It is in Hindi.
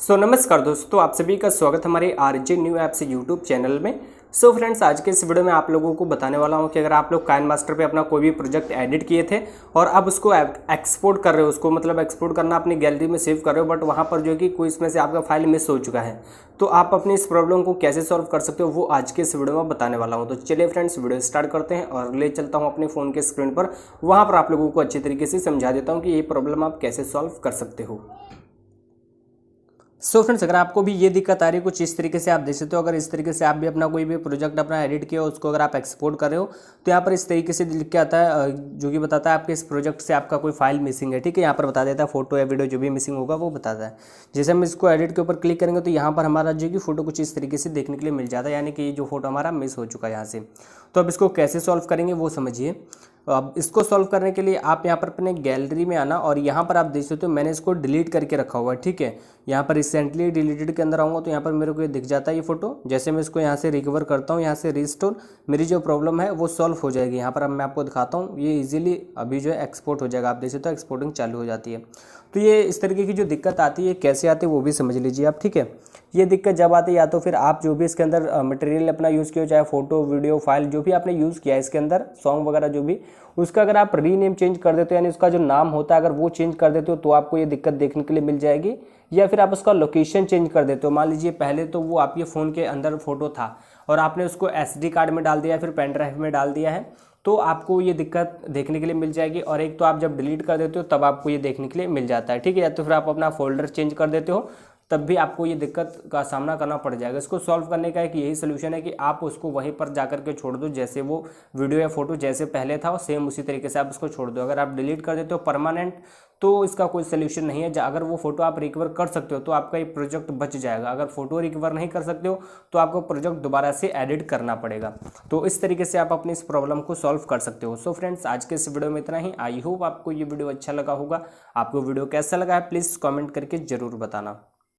नमस्कार दोस्तों, आप सभी का स्वागत हमारे आरजे न्यू ऐप से यूट्यूब चैनल में। फ्रेंड्स, आज के इस वीडियो में आप लोगों को बताने वाला हूं कि अगर आप लोग काइनमास्टर पे अपना कोई भी प्रोजेक्ट एडिट किए थे और अब उसको एक्सपोर्ट कर रहे हो, उसको मतलब एक्सपोर्ट करना अपनी गैलरी में सेव कर रहे हो, बट वहां पर जो है कि कोई इसमें से आपका फाइल मिस हो चुका है, तो आप अपनी इस प्रॉब्लम को कैसे सॉल्व कर सकते हो वो आज के इस वीडियो में बताने वाला हूँ। तो चलिए फ्रेंड्स, वीडियो स्टार्ट करते हैं और ले चलता हूँ अपने फ़ोन के स्क्रीन पर। वहाँ पर आप लोगों को अच्छे तरीके से समझा देता हूँ कि ये प्रॉब्लम आप कैसे सॉल्व कर सकते हो। फ्रेंड्स, अगर आपको भी ये दिक्कत आ रही है कुछ इस तरीके से आप देख सकते हो, अगर इस तरीके से आप भी अपना कोई भी प्रोजेक्ट अपना एडिट किया उसको अगर आप एक्सपोर्ट कर रहे हो तो यहाँ पर इस तरीके से लिख के आता है जो कि बताता है आपके इस प्रोजेक्ट से आपका कोई फाइल मिसिंग है। ठीक है, यहाँ पर बता देता है फोटो या वीडियो जो भी मिसिंग होगा वो बताता है। जैसे हम इसको एडिट के ऊपर क्लिक करेंगे तो यहाँ पर हमारा जो कि फोटो कुछ इस तरीके से देखने के लिए मिल जाता है, यानी कि ये जो फोटो हमारा मिस हो चुका है यहाँ से। तो अब इसको कैसे सॉल्व करेंगे वो समझिए। अब इसको सॉल्व करने के लिए आप यहाँ पर अपने गैलरी में आना और यहाँ पर आप देख सकते हो मैंने इसको डिलीट करके रखा हुआ है। ठीक है, यहाँ पर रिसेंटली डिलीटेड के अंदर आऊँगा तो यहाँ पर मेरे को ये दिख जाता है ये फोटो। जैसे मैं इसको यहाँ से रिकवर करता हूँ, यहाँ से रिस्टोर, मेरी जो प्रॉब्लम है वो सॉल्व हो जाएगी। यहाँ पर अब मैं आपको दिखाता हूँ, ये इजीली अभी जो है एक्सपोर्ट हो जाएगा। आप देख सकते हो एक्सपोर्टिंग चालू हो जाती है। तो ये इस तरीके की जो दिक्कत आती है कैसे आती है वो भी समझ लीजिए आप। ठीक है, ये दिक्कत जब आती है या तो फिर आप जो भी इसके अंदर मटेरियल अपना यूज़ किया, चाहे फोटो वीडियो फाइल जो भी आपने यूज़ किया है इसके अंदर, सॉन्ग वगैरह जो भी, उसका अगर आप रीनेम चेंज कर देते हो, यानी उसका जो नाम होता है अगर वो चेंज कर देते हो तो आपको ये दिक्कत देखने के लिए मिल जाएगी। या फिर आप उसका लोकेशन चेंज कर देते हो। मान लीजिए पहले तो वो आपके फ़ोन के अंदर फोटो था और आपने उसको SD कार्ड में डाल दिया या फिर पेन ड्राइव में डाल दिया है, तो आपको ये दिक्कत देखने के लिए मिल जाएगी। और एक तो आप जब डिलीट कर देते हो तब आपको ये देखने के लिए मिल जाता है। ठीक है, या तो फिर आप अपना फोल्डर चेंज कर देते हो तब भी आपको ये दिक्कत का सामना करना पड़ जाएगा। इसको सॉल्व करने का एक यही सोल्यूशन है कि आप उसको वहीं पर जाकर के छोड़ दो, जैसे वो वीडियो या फोटो जैसे पहले था सेम उसी तरीके से आप उसको छोड़ दो। अगर आप डिलीट कर देते हो परमानेंट तो इसका कोई सोल्यूशन नहीं है। अगर वो फोटो आप रिकवर कर सकते हो तो आपका ये प्रोजेक्ट बच जाएगा। अगर फोटो रिकवर नहीं कर सकते हो तो आपको प्रोजेक्ट दोबारा से एडिट करना पड़ेगा। तो इस तरीके से आप अपनी इस प्रॉब्लम को सॉल्व कर सकते हो। फ्रेंड्स, आज के इस वीडियो में इतना ही। आई होप आपको ये वीडियो अच्छा लगा होगा। आपको वीडियो कैसा लगा है प्लीज़ कॉमेंट करके ज़रूर बताना।